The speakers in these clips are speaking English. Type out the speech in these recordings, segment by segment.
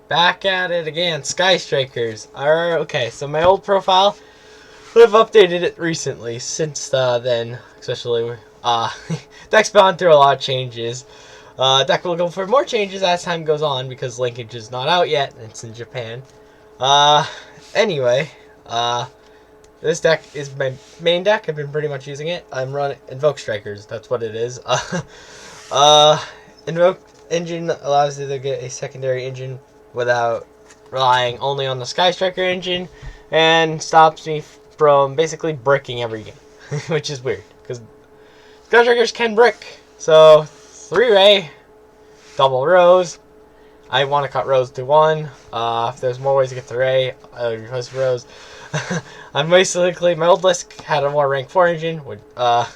Back at it again. Sky Strikers. Alright, okay, so my old profile, I've updated it recently. Since then, especially, deck's gone through a lot of changes. Deck will go for more changes as time goes on because linkage is not out yet. It's in Japan. Anyway, this deck is my main deck. I've been pretty much using it. I'm running Invoke Strikers. That's what it is. Invoke engine allows you to get a secondary engine without relying only on the Sky Striker engine, and stops me from basically bricking every game, which is weird because Sky Strikers can brick. So 3 Raye, double Roze. I want to cut Roze to 1. If there's more ways to get to Raye, I would replace Roze. I'm basically, my old list had a more rank 4 engine. Yeah.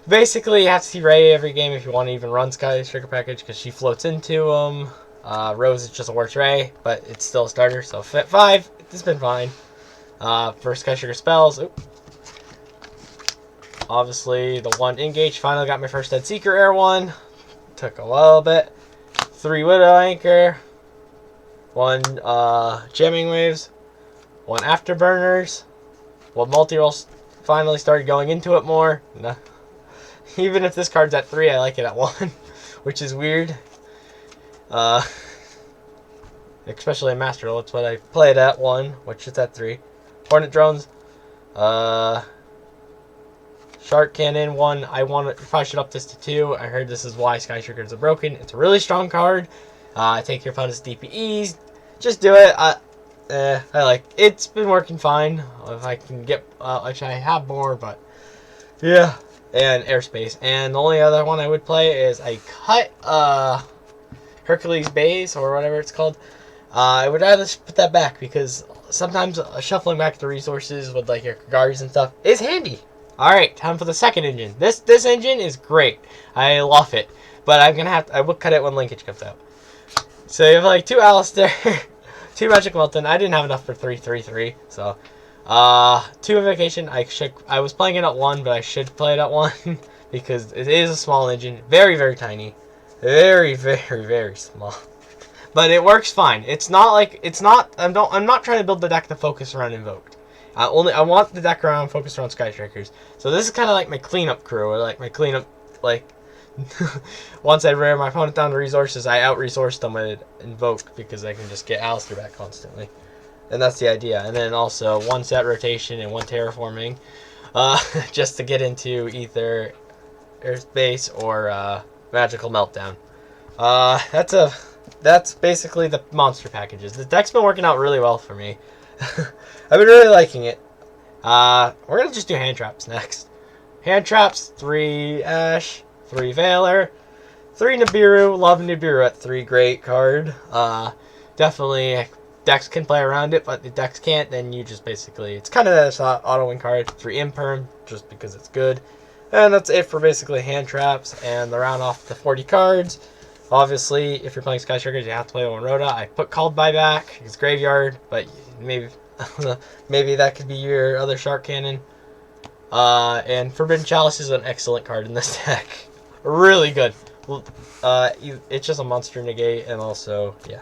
Basically, you have to see Raye every game if you want to even run Sky Striker package, because she floats into them. Roze is just a worse Raye, but it's still a starter, so fit 5, it's been fine. For Sky Striker spells, obviously the 1 Engage, finally got my first Dead Seeker Air 1. Took a little bit. 3 Widow Anchor. 1 Jamming Waves. 1 Afterburners. 1 Multirole finally started going into it more. No. Even if this card's at 3, I like it at 1, which is weird. Especially in Master Role, it's what I play it at 1, which is at 3. Hornet Drones. Shark Cannon 1. I probably should up this to 2. I heard this is why Sky Strikers are broken. It's a really strong card. Take your opponent's DPEs. Just do it. I like. It's been working fine. If I can get, actually I have more, but yeah. And Airspace. And the only other one I would play is I cut Hercules Base or whatever it's called. I would rather put that back because sometimes shuffling back the resources with like your Kagaris and stuff is handy. Alright, time for the second engine. This engine is great. I love it. But I will cut it when linkage comes out. So you have like 2 Aleister, 2 Magical Meltdown. I didn't have enough for 3/3/3. So 2 Invocation. I was playing it at 1, but I should play it at 1 because it is a small engine. Very, very tiny. Very, very, very small. But it works fine. I'm not trying to build the deck to focus around Invoked. I want the deck around focused around Sky Strikers. So this is kind of like my cleanup crew, or like my cleanup, like once I wear my opponent down to resources, I out-resource them with Invoke because I can just get Aleister back constantly. And that's the idea. And then also 1 set rotation and 1 terraforming, just to get into either Airspace or Magical Meltdown. That's basically the monster packages. The deck's been working out really well for me. I've been really liking it. We're gonna just do hand traps next. Hand traps, 3 Ash, 3 Veiler, 3 Nibiru. Love Nibiru at 3, great card. Definitely decks can play around it, but the decks can't, then you just basically, it's kind of that auto win card. 3 Imperm, just because it's good. And that's it for basically hand traps, and the round off the 40 cards. Obviously, if you're playing Sky Strikers, you have to play one Rhoda. I put Called Buyback. It's Graveyard, but maybe maybe that could be your other Shark Cannon. And Forbidden Chalice is an excellent card in this deck. Really good. It's just a monster negate, and also, yeah,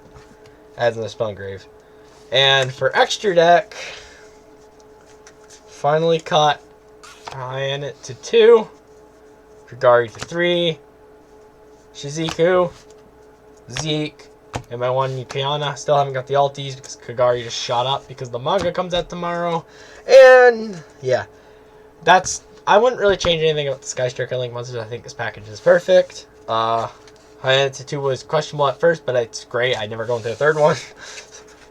adds in the spell engrave. And for extra deck, finally cut Hayate to 2, Kagari to 3, Shizuku, Zeke, and my 1 Kaina. Still haven't got the alties because Kagari just shot up because the manga comes out tomorrow. And yeah, I wouldn't really change anything about the Sky Striker Link monsters. I think this package is perfect. Hayate to 2 was questionable at first, but it's great. I never go into the 3rd one.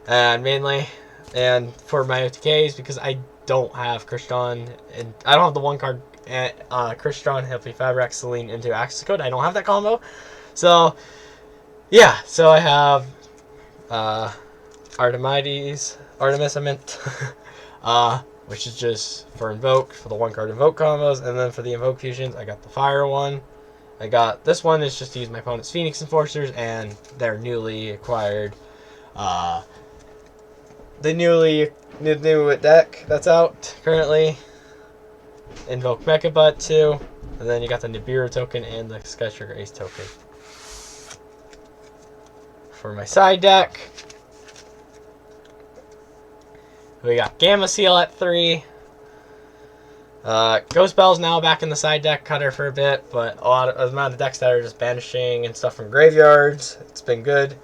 And mainly, and for my OTKs, because I don't have Kriston, and I don't have the 1 card Kriston, Healthy Fabric, Celine into Access Code. I don't have that combo. So, yeah. So I have Artemis, I meant, which is just for Invoke, for the 1 card Invoke combos. And then for the Invoke fusions, I got the Fire one. I got this one is just to use my opponent's Phoenix Enforcers and their newly acquired, the new deck that's out currently. Invoke Mecha Butt too, and then you got the Nibiru token and the Sky Striker Ace token. for my side deck. We got Gamma Seal at 3. Ghost Bell's now back in the side deck, cutter for a bit, but a amount of decks that are just banishing and stuff from graveyards. It's been good.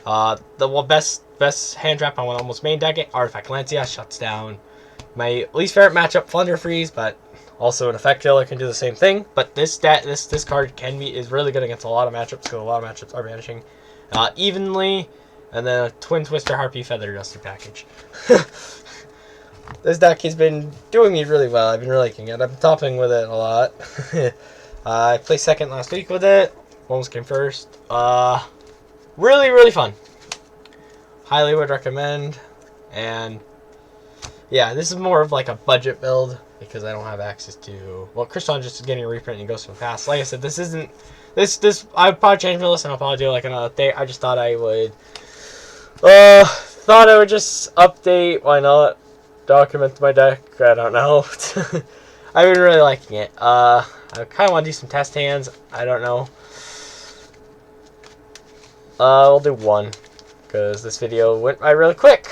The best hand trap on one almost main deck, Artifact Lancia, shuts down my least favorite matchup, Plunder Freeze, but also an effect killer can do the same thing. But this card is really good against a lot of matchups, because a lot of matchups are banishing evenly, and then a Twin Twister Harpy Feather Duster package. This deck has been doing me really well. I've been really liking it. I've been topping with it a lot. I placed second last week with it. Almost came first. Really, really fun. Highly would recommend. And yeah, this is more of like a budget build because I don't have access to. Well, Kristalline just is getting a reprint and goes from fast. Like I said, this isn't. I would probably change my list and I'll probably do like another update. I just thought I would. Thought I would just update. Why not? Document my deck. I don't know. I've been really liking it. I kind of want to do some test hands. I don't know. We'll do one because this video went by really quick.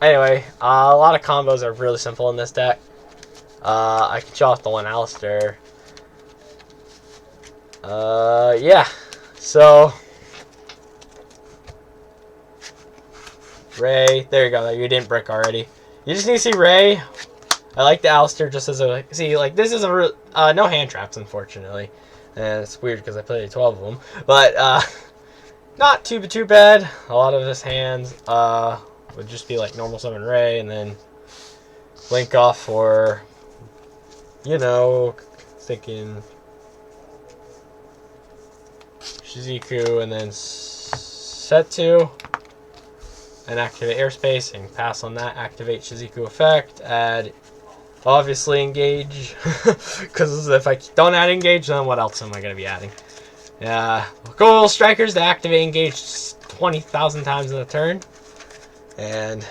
Anyway, a lot of combos are really simple in this deck. I can show off the one Aleister. Yeah. So Raye, there you go. You didn't brick already. You just need to see Raye. I like the Aleister just as a this is a no hand traps, unfortunately, and it's weird because I played 12 of them, but not too bad. A lot of his hands would just be like normal summon Raye and then link off for thinking Shizuku and then set 2. And activate Airspace and pass on that. Activate Shizuku effect. Add, obviously, engage. Because if I don't add engage, then what else am I going to be adding? Goal strikers to activate engage 20,000 times in a turn. And,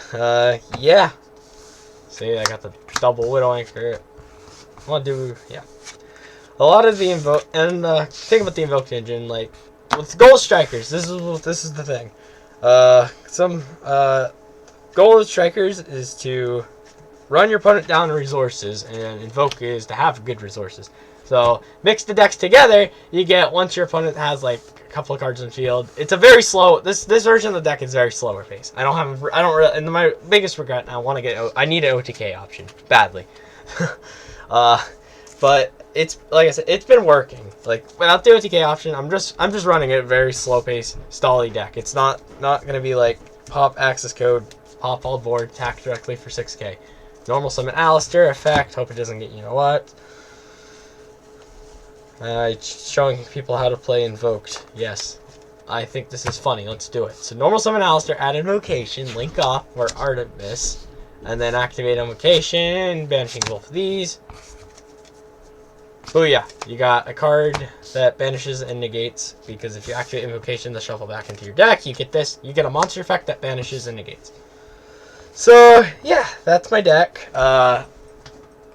yeah. See, I got the double Widow Anchor. I want to do, yeah. A lot of the Invoke, and think about the Invoked engine, like, with goal strikers, this is the thing. Some goal of strikers is to run your opponent down resources, and Invoke is to have good resources. So mix the decks together, you get once your opponent has like a couple of cards in the field. It's a very slow. This version of the deck is very slower pace. I don't really. And my biggest regret, I need an OTK option badly. But it's like I said, it's been working. Like without the OTK option, I'm just running a very slow pace, stally deck. It's not gonna be like pop access code, pop all board, attack directly for 6k. Normal summon Aleister effect. Hope it doesn't get what. Showing people how to play Invoked. Yes, I think this is funny. Let's do it. So normal summon Aleister, add Invocation, link off for Artemis, and then activate Invocation, banishing both of these. Booyah! You got a card that banishes and negates, because if you activate Invocation to shuffle back into your deck, you get this. You get a monster effect that banishes and negates. So, yeah, that's my deck.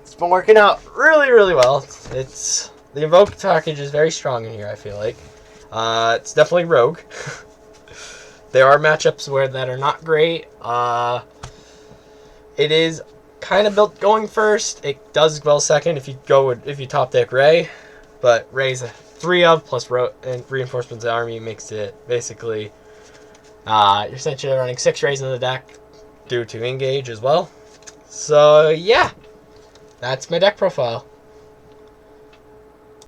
It's been working out really, really well. The Invoke package is very strong in here, I feel like. It's definitely rogue. There are matchups that are not great. It is kind of built going first. It does well second if you top deck Raye, but Raye's a 3-of plus and reinforcements of the army makes it basically you're essentially running 6 Rays in the deck due to engage as well. So yeah, that's my deck profile.